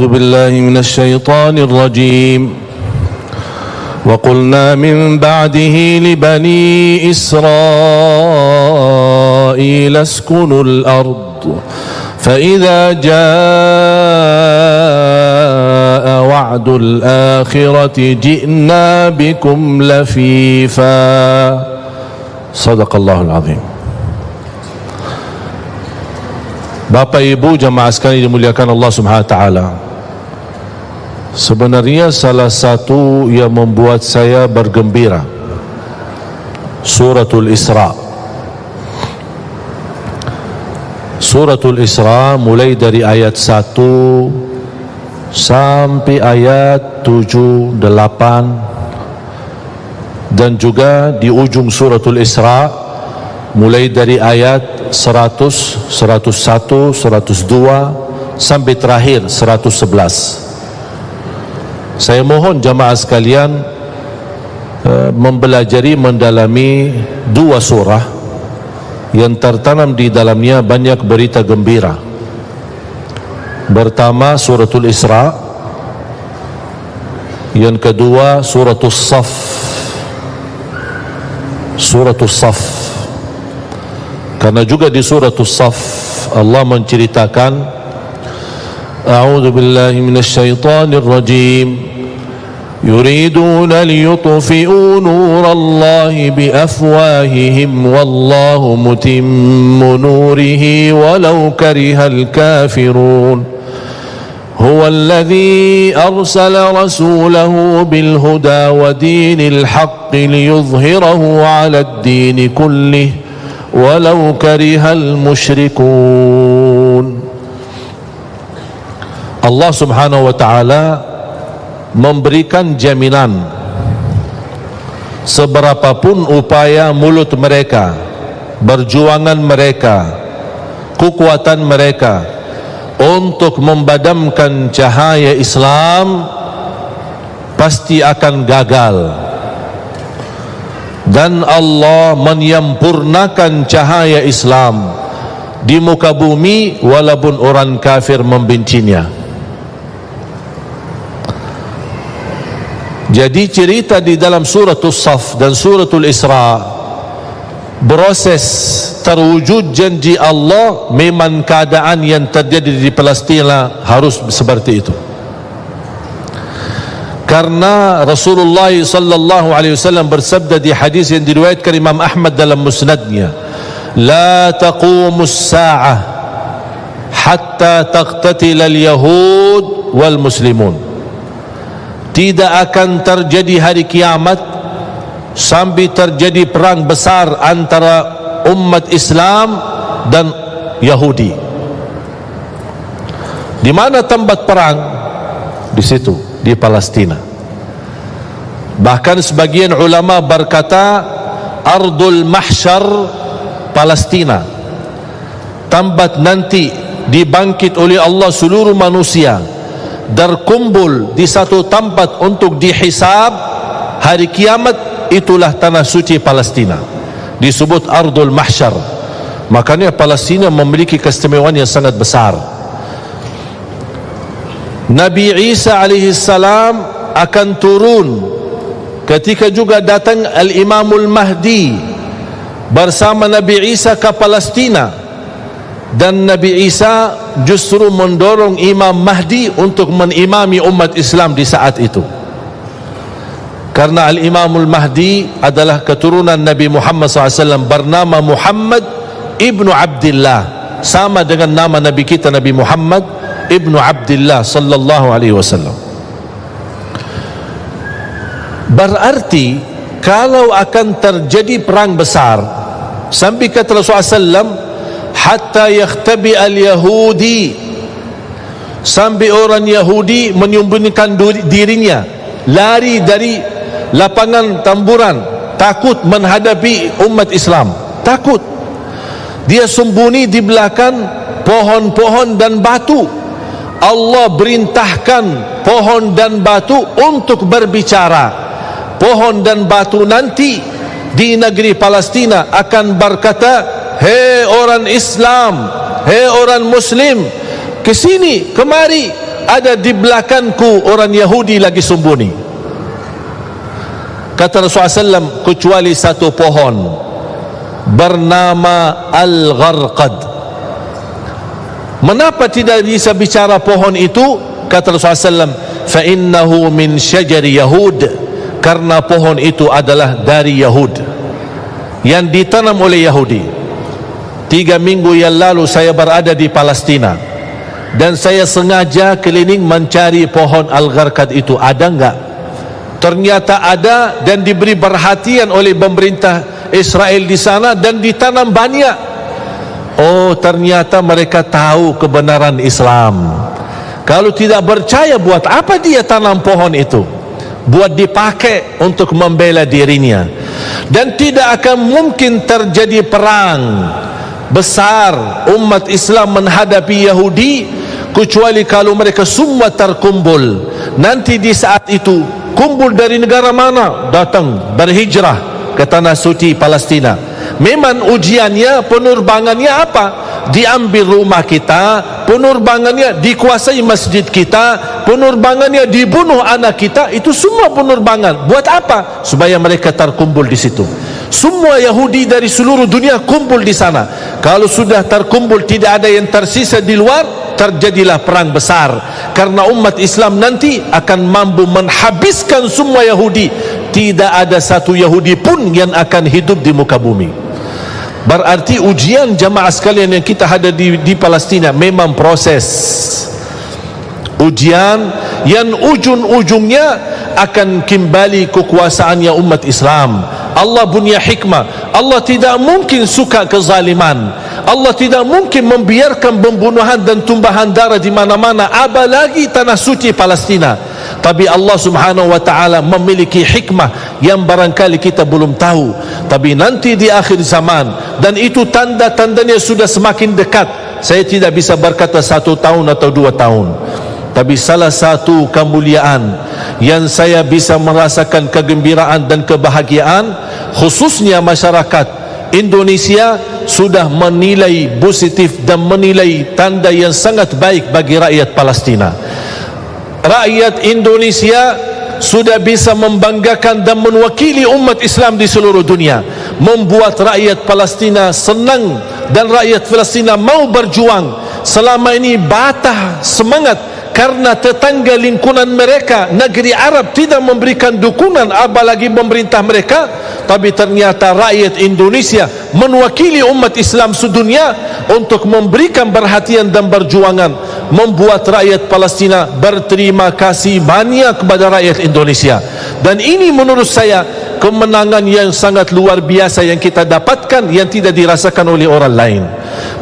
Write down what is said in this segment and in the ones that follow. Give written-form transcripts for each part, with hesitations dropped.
أعوذ بالله من الشيطان الرجيم وقلنا من بعده لبني إسرائيل اسكنوا الأرض فإذا جاء وعد الآخرة جئنا بكم لفيفا صدق الله العظيم. Bapak Ibu jamaah sekalian dimuliakan Allah Subhanahu wa taala. Sebenarnya salah satu yang membuat saya bergembira Suratul Isra. Suratul Isra mulai dari ayat 1 sampai ayat 7, 8, dan juga di ujung Suratul Isra mulai dari ayat 100, 101, 102 sampai terakhir 111. Saya mohon jamaah sekalian mempelajari, mendalami dua surah yang tertanam di dalamnya banyak berita gembira. Pertama Suratul Isra, yang kedua Suratul Saf. Suratul Saf, karena juga di Suratul Saf Allah menceritakan, A'udzu billahi minasyaitonir rajim. يريدون ليطفئوا نور الله بأفواههم والله متم نوره ولو كره الكافرون هو الذي أرسل رسوله بالهدى ودين الحق ليظهره على الدين كله ولو كره المشركون. Allah Subhanahu wa taala memberikan jaminan seberapapun upaya mulut mereka, perjuangan mereka, kekuatan mereka untuk memadamkan cahaya Islam pasti akan gagal, dan Allah menyempurnakan cahaya Islam di muka bumi walaupun orang kafir membencinya. Jadi cerita di dalam Suratul Saf dan Suratul Isra, proses terwujud janji Allah memang keadaan yang terjadi di Palestina harus seperti itu. Karena Rasulullah sallallahu alaihi wasallam bersabda di hadis yang diriwayatkan Imam Ahmad dalam musnadnya, la taqumus sa'ah hatta taqtatila al-yahud wal muslimun. Tidak akan terjadi hari kiamat sampai terjadi perang besar antara umat Islam dan Yahudi. Di mana tempat perang? Di situ, di Palestina. Bahkan sebagian ulama berkata Ardul Mahsyar Palestina, tempat nanti dibangkit oleh Allah seluruh manusia, berkumpul di satu tempat untuk dihisab hari kiamat. Itulah tanah suci Palestina, disebut Ardul Mahsyar. Makanya Palestina memiliki keistimewaan yang sangat besar. Nabi Isa alaihi salam akan turun ketika juga datang Al-Imamul Mahdi bersama Nabi Isa ke Palestina, dan Nabi Isa justru mendorong Imam Mahdi untuk menimami umat Islam di saat itu. Karena Al-Imamul Mahdi adalah keturunan Nabi Muhammad SAW, bernama Muhammad ibnu Abdillah, sama dengan nama Nabi kita Nabi Muhammad ibnu Abdillah sallallahu alaihi wasallam. Berarti kalau akan terjadi perang besar, sampai kata Rasulullah SAW, hatta yakhtabi al-Yahudi, sampai orang Yahudi menyembunyikan dirinya, lari dari lapangan tamburan, takut menghadapi umat Islam, takut. Dia sembunyi di belakang pohon-pohon dan batu. Allah perintahkan pohon dan batu untuk berbicara. Pohon dan batu nanti di negeri Palestina akan berkata, hei orang Islam, hei orang Muslim, kesini, kemari, ada di belakangku orang Yahudi lagi sembunyi. Kata Rasulullah SAW, kecuali satu pohon bernama Al-Gharqad. Mengapa tidak bisa bicara pohon itu? Kata Rasulullah SAW, فَإِنَّهُ مِنْ شَجَرِ يَهُودِ, karena pohon itu adalah dari Yahud, yang ditanam oleh Yahudi. 3 minggu yang lalu saya berada di Palestina, dan saya sengaja keliling mencari pohon Al-Gharqad itu. Ada enggak? Ternyata ada, dan diberi perhatian oleh pemerintah Israel di sana, dan ditanam banyak. Oh, ternyata mereka tahu kebenaran Islam. Kalau tidak percaya, buat apa dia tanam pohon itu? Buat dipakai untuk membela dirinya. Dan tidak akan mungkin terjadi perang besar umat Islam menghadapi Yahudi kecuali kalau mereka semua terkumpul. Nanti di saat itu, kumpul dari negara mana? Datang berhijrah ke tanah suci Palestina. Memang ujiannya, penerbangannya apa? Diambil rumah kita, penerbangannya dikuasai masjid kita, penerbangannya dibunuh anak kita. Itu semua penerbangan. Buat apa? Supaya mereka terkumpul di situ. Semua Yahudi dari seluruh dunia kumpul di sana. Kalau sudah terkumpul, tidak ada yang tersisa di luar, terjadilah perang besar. Karena umat Islam nanti akan mampu menghabiskan semua Yahudi. Tidak ada satu Yahudi pun yang akan hidup di muka bumi. Berarti ujian jamaah sekalian yang kita ada di Palestina memang proses ujian yang ujung-ujungnya akan kembali kekuasaannya umat Islam. Allah punya hikmah. Allah tidak mungkin suka kezaliman. Allah tidak mungkin membiarkan pembunuhan dan tumpahan darah di mana-mana, apalagi tanah suci Palestina. Tapi Allah Subhanahu wa taala memiliki hikmah yang barangkali kita belum tahu. Tapi nanti di akhir zaman, dan itu tanda-tandanya sudah semakin dekat. Saya tidak bisa berkata 1 tahun atau 2 tahun. Tapi salah satu kemuliaan yang saya bisa merasakan kegembiraan dan kebahagiaan, khususnya masyarakat Indonesia sudah menilai positif dan menilai tanda yang sangat baik bagi rakyat Palestina. Rakyat Indonesia sudah bisa membanggakan dan mewakili umat Islam di seluruh dunia, membuat rakyat Palestina senang dan rakyat Palestina mau berjuang. Selama ini batah semangat karena tetangga lingkungan mereka, negeri Arab, tidak memberikan dukungan, apalagi pemerintah mereka. Tapi ternyata rakyat Indonesia mewakili umat Islam sedunia untuk memberikan perhatian dan perjuangan, membuat rakyat Palestina berterima kasih banyak kepada rakyat Indonesia. Dan ini menurut saya kemenangan yang sangat luar biasa yang kita dapatkan, yang tidak dirasakan oleh orang lain.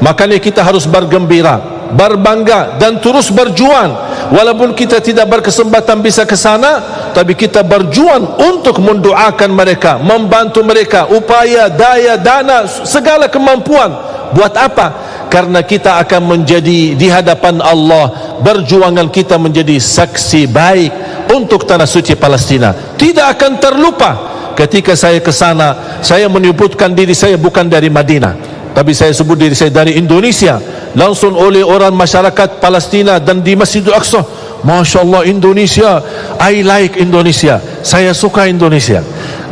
Makanya kita harus bergembira, berbangga, dan terus berjuang. Walaupun kita tidak berkesempatan bisa ke sana, tapi kita berjuang untuk mendoakan mereka, membantu mereka, upaya, daya, dana, segala kemampuan. Buat apa? Karena kita akan menjadi di hadapan Allah, berjuangan kita menjadi saksi baik untuk tanah suci Palestina. Tidak akan terlupa. Ketika saya ke sana, saya menyebutkan diri saya bukan dari Madinah, tapi saya sebut diri saya dari Indonesia. Langsung oleh orang masyarakat Palestina dan di Masjidil Aqsa, Masya Allah Indonesia, I like Indonesia, saya suka Indonesia.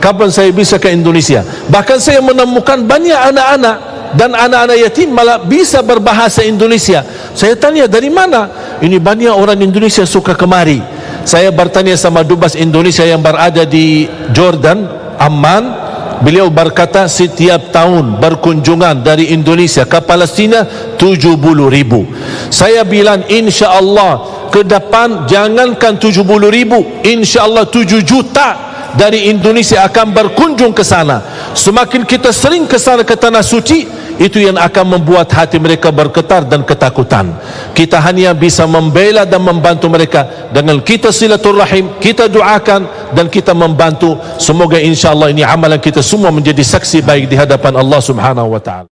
Kapan saya bisa ke Indonesia? Bahkan saya menemukan banyak anak-anak dan anak-anak yatim malah bisa berbahasa Indonesia. Saya tanya, dari mana? Ini banyak orang Indonesia suka kemari. Saya bertanya sama dubes Indonesia yang berada di Jordan, Amman. Beliau berkata setiap tahun berkunjungan dari Indonesia ke Palestina 70.000. Saya bilang insya Allah ke depan jangankan 70.000, insya Allah 7 juta dari Indonesia akan berkunjung ke sana. Semakin kita sering ke sana, ke tanah suci, itu yang akan membuat hati mereka bergetar dan ketakutan. Kita hanya bisa membela dan membantu mereka dengan kita silaturahim, kita doakan dan kita membantu. Semoga insya Allah ini amalan kita semua menjadi saksi baik di hadapan Allah Subhanahu wa ta'ala.